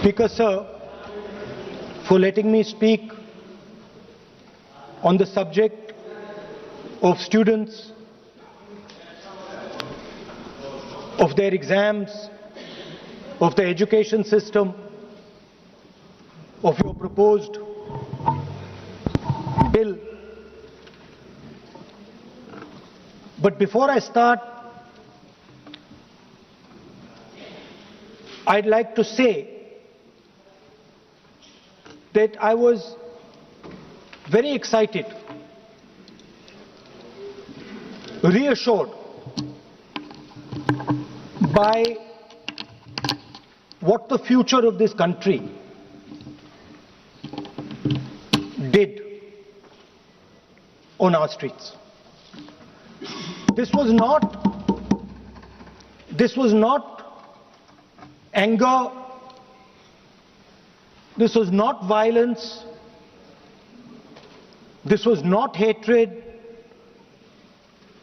Speaker Sir, for letting me speak on the subject of students, of their exams, of the education system, of your proposed bill. But before I start, I'd like to say that I was very excited, reassured by what the future of this country did on our streets. This was not anger, this was not violence, this was not hatred,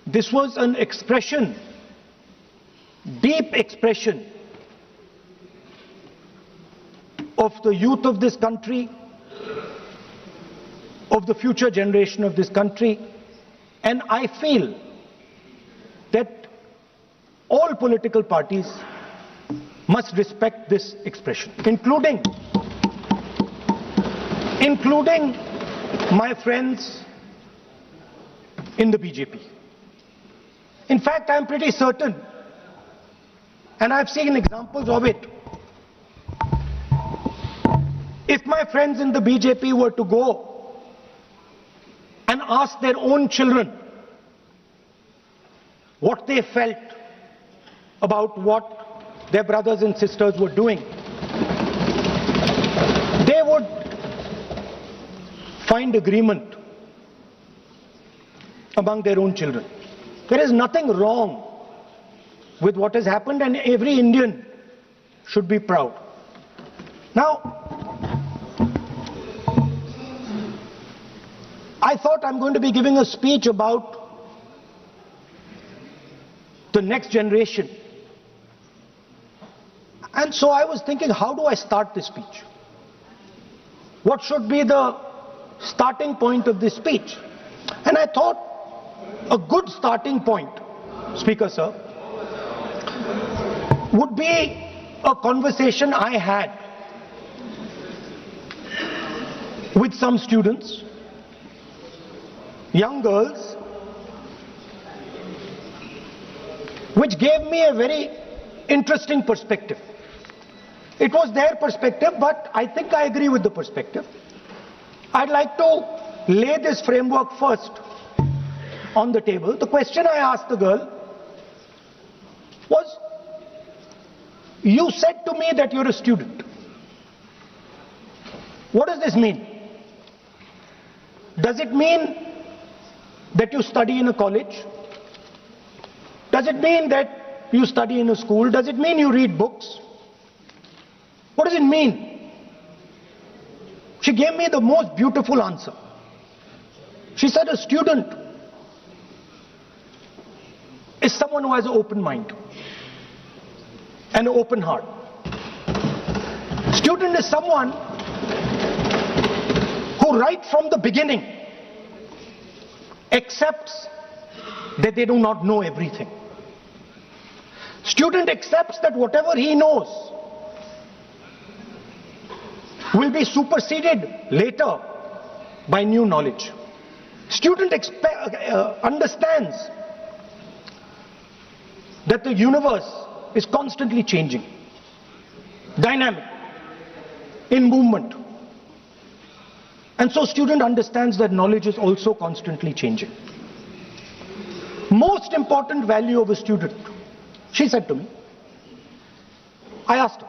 this was an expression, deep expression of the youth of this country, of the future generation of this country, and I feel that all political parties must respect this expression, including my friends in the BJP. In fact, I'm pretty certain, and I've seen examples of it, if my friends in the BJP were to go and ask their own children what they felt about what their brothers and sisters were doing, they would find agreement among their own children. There is nothing wrong with what has happened, and every Indian should be proud. Now, I thought I'm going to be giving a speech about the next generation. And so I was thinking, how do I start this speech? What should be the starting point of this speech? And I thought a good starting point, Speaker Sir, would be a conversation I had with some students, young girls, which gave me a very interesting perspective. It was their perspective, but I think I agree with the perspective. I'd like to lay this framework first on the table. The question I asked the girl was, you said to me that you're a student. What does this mean? Does it mean that you study in a college? Does it mean that you study in a school? Does it mean you read books? What does it mean? She gave me the most beautiful answer. She said a student is someone who has an open mind and an open heart. Student is someone who right from the beginning accepts that they do not know everything. Student accepts that whatever he knows will be superseded later by new knowledge. Student understands that the universe is constantly changing, dynamic, in movement. And so student understands that knowledge is also constantly changing. Most important value of a student, she said to me. I asked her.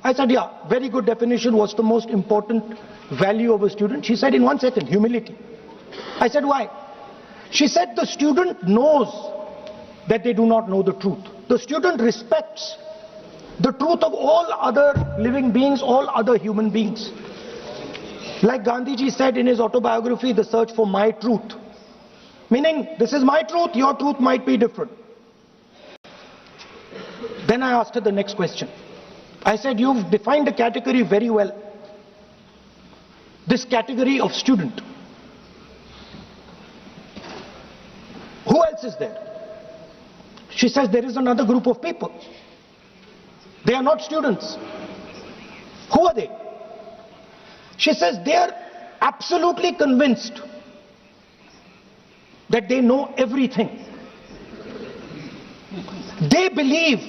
I said, yeah, very good definition. What's the most important value of a student? She said in 1 second, humility. I said, why? She said the student knows that they do not know the truth. The student respects the truth of all other living beings, all other human beings. Like Gandhi said in his autobiography, The Search for My Truth. Meaning, this is my truth, your truth might be different. Then I asked her the next question. I said, you've defined a category very well. This category of student. Who else is there? She says there is another group of people. They are not students. Who are they? She says they are absolutely convinced that they know everything. They believe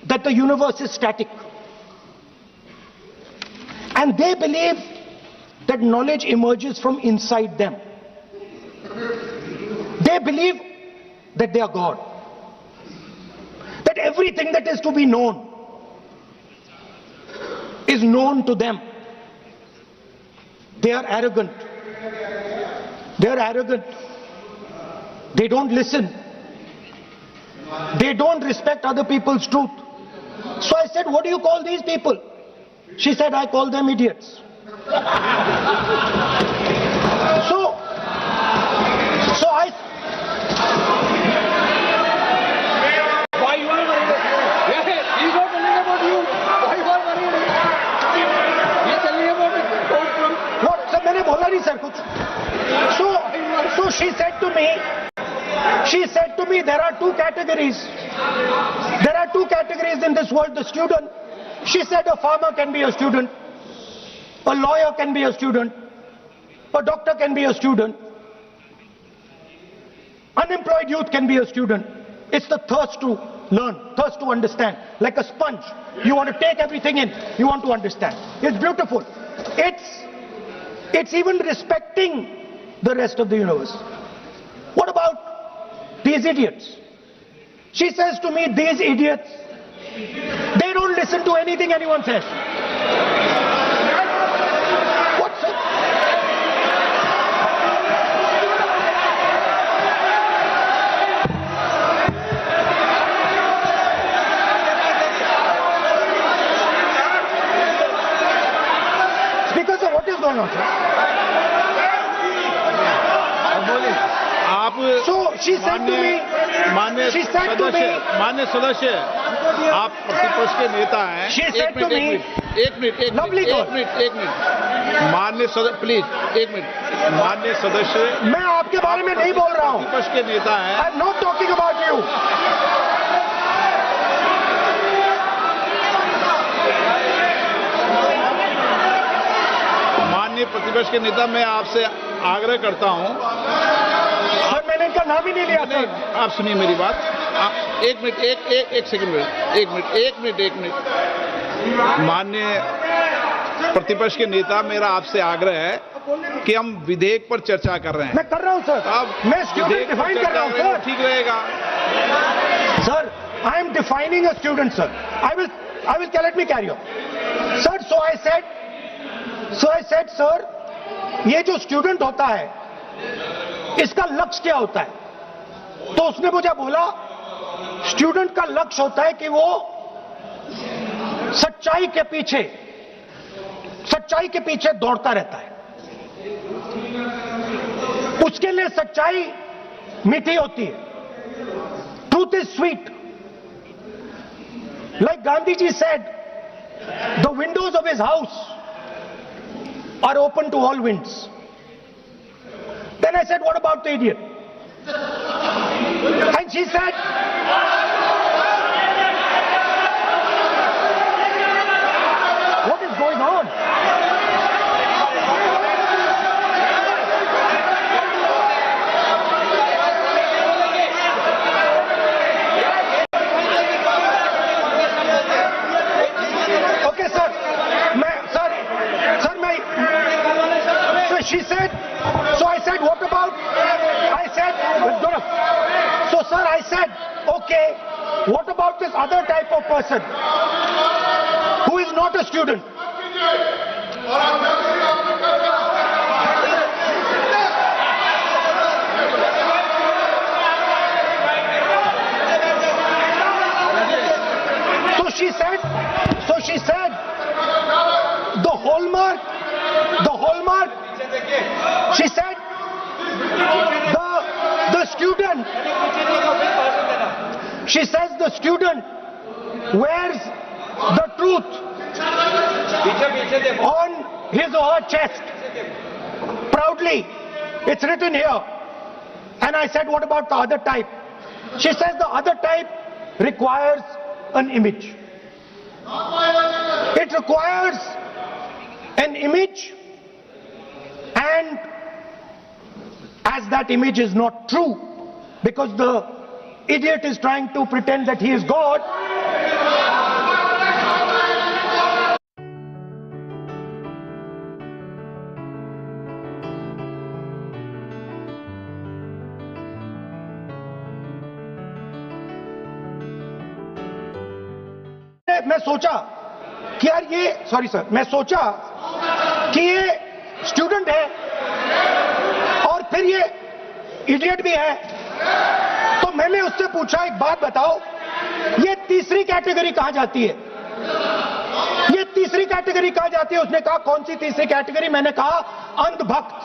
that the universe is static. And they believe that knowledge emerges from inside them. They believe that they are God. That everything that is to be known is known to them. They are arrogant. They are arrogant. They don't listen. They don't respect other people's truth. So I said, what do you call these people? She said, I call them idiots. So I... Why you are worried? He's not telling about you. Why you are worried? He's telling about it. What? Sir, मैंने बोला नहीं sir कुछ. So she said to me, there are two categories. There are two categories in this world, the student. She said a farmer can be a student, a lawyer can be a student, a doctor can be a student, unemployed youth can be a student. It's the thirst to learn, thirst to understand, like a sponge. You want to take everything in, you want to understand. It's beautiful. It's even respecting the rest of the universe. What about these idiots? She says to me, these idiots, they don't listen to anything anyone says. What's it? Because of what is going on, sir? So she said to me, मान्य सदस्य, आप प्रतिपक्ष के नेता हैं। She said to me, एक minute, मान्य सदस्य, प्लीज, एक मिनट, मान्य सदस्य, मैं आपके बारे में नहीं बोल रहा हूँ। प्रतिपक्ष के नेता हैं। I'm not talking about you. माननीय प्रतिपक्ष के नेता, मैं आपसे आग्रह करता हूं। सर, मैंने इनका नाम ही नहीं लिया सर। आप सुनिए मेरी बात। एक मिनट, एक सेकंड, एक मिनट। माननीय प्रतिपक्ष के नेता, मेरा आपसे आग्रह है कि हम विधेयक पर चर्चा कर रहे हैं। मैं कर रहा हूं सर। मैं स्टूडेंट डिफाइन कर रहा हूं सर। ठीक रहेगा sir. I am defining a student sir. I will let me carry on sir. So I said sir, ये जो स्टूडेंट होता है, इसका लक्ष्य क्या होता है? तो उसने मुझे बोला, स्टूडेंट का लक्ष्य होता है कि वो सच्चाई के पीछे दौड़ता रहता है। उसके लिए सच्चाई मीठी होती है। Truth is sweet. Like Gandhi ji said, the windows of his house are open to all winds. Then I said, what about the idiot? And she said, what is going on? Okay, sir. She said, so I said, what about, so sir, I said, okay, what about this other type of person who is not a student? So she said, the hallmark, she said, the student, she says the student wears the truth on his or her chest. Proudly, it's written here. And I said, what about the other type? She says the other type requires an image. It requires an image, and as that image is not true, because the idiot is trying to pretend that he is God. मैं सोचा कि यार ये sorry sir मैं सोचा कि ये student है और फिर ये इडियट भी है, तो मैंने उससे पूछा एक बात बताओ, ये तीसरी कैटेगरी कहां जाती है? ये तीसरी कैटेगरी कहां जाती है? उसने कहा कौन सी तीसरी कैटेगरी? मैंने कहा अंधभक्त।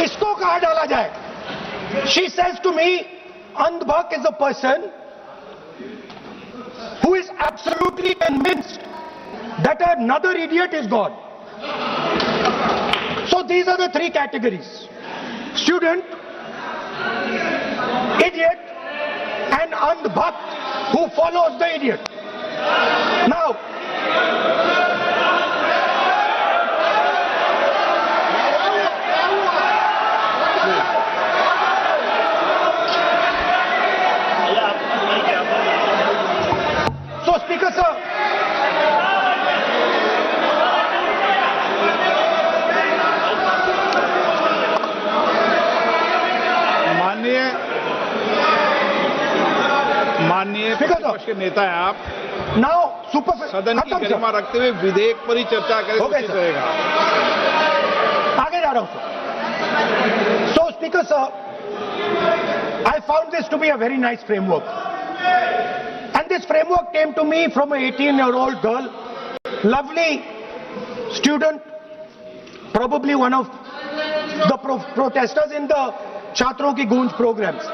इसको कहां डाला जाए? She says to me andhbhakt is a person who is absolutely convinced that another idiot is God. So these are the three categories: student, idiot, and andhbhakt who follows the idiot. Now, Speaker sir, माननीय प्रतिपक्ष के नेता है आप, now super सदन की गरिमा रखते हुए विधेयक पर ही चर्चा करें तो उचित रहेगा। आगे जा रहा हूं sir. So Speaker sir, I found this to be a very nice framework. And this framework came to me from an 18-year-old girl, lovely student, probably one of the protesters in the Chhatron Ki Goonj programs.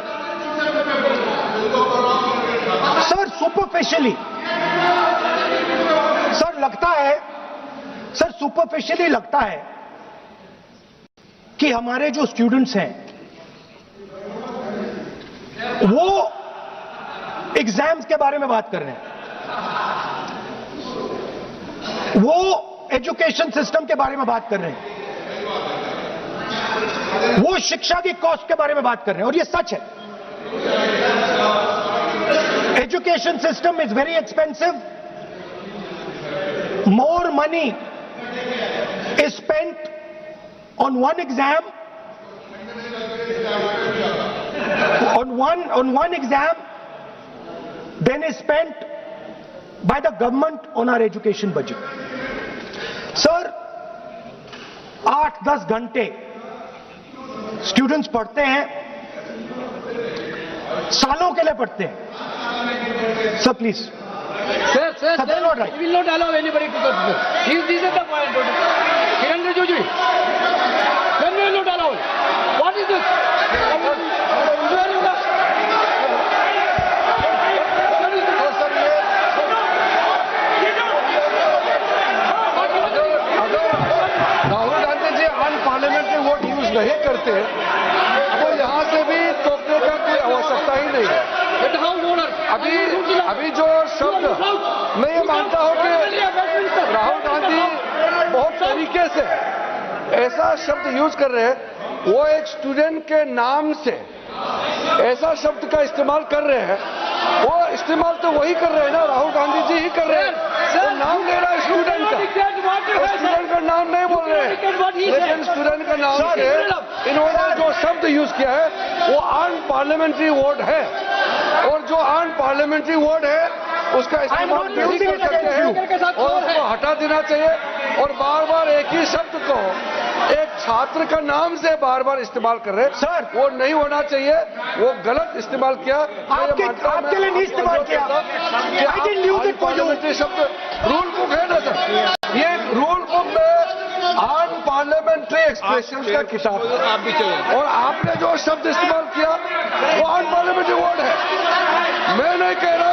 Sir, superficially, superficially लगता है कि हमारे जो students हैं वो exams के बारे में बात कर रहे हैं, वो एजुकेशन सिस्टम के बारे में बात कर रहे हैं, वो शिक्षा की कॉस्ट के बारे में बात कर रहे हैं, और ये सच है। Education system is very expensive, more money is spent on one exam, on one exam than is spent by the government on our education budget. Sir, 8-10 घंटे स्टूडेंट्स पढ़ते हैं, सालों के लिए पढ़ते हैं। Sir please Sir, we will not allow anybody to come here. This is the point. Kiran Rijiju, when we will not allow. What is this? Rahul Gandhi ji unparliamentary word use नहीं करते तो यहाँ से भी टोकने का कोई आवश्यकता ही नहीं है। अभी जो शब्द मैं ये मानता हूँ कि राहुल गांधी बहुत तरीके से ऐसा शब्द यूज कर रहे हैं, वो एक स्टूडेंट के नाम से ऐसा शब्द का इस्तेमाल कर रहे हैं। वो इस्तेमाल तो वही कर रहे हैं ना, राहुल गांधी जी ही कर रहे हैं। वो नाम ले रहा है स्टूडेंट का, स्टूडेंट का नाम नहीं बोल रहे हैं, लेकिन स्टूडेंट का नाम से इन्होंने जो शब्द यूज किया है वो अनपार्लियामेंट्री वर्ड है, और जो अनपार्लियामेंट्री वर्ड है उसका इस्तेमाल नहीं कर सकते हैं और उसको हटा देना चाहिए। और बार बार एक ही शब्द को एक छात्र का नाम से बार बार इस्तेमाल कर रहे हैं सर, वो नहीं होना चाहिए, वो गलत इस्तेमाल किया। आपके लिए नहीं इस्तेमाल किया, पार्लियामेंट्री शब्द रूल बुक है ना सर, ये रूल बुक में अनपार्लियामेंट्री एक्सप्रेशन का किताब आप भी चाहिए, और आपने जो शब्द इस्तेमाल किया वो अनपार्लियामेंट्री वर्ड है। मैं नहीं कह रहा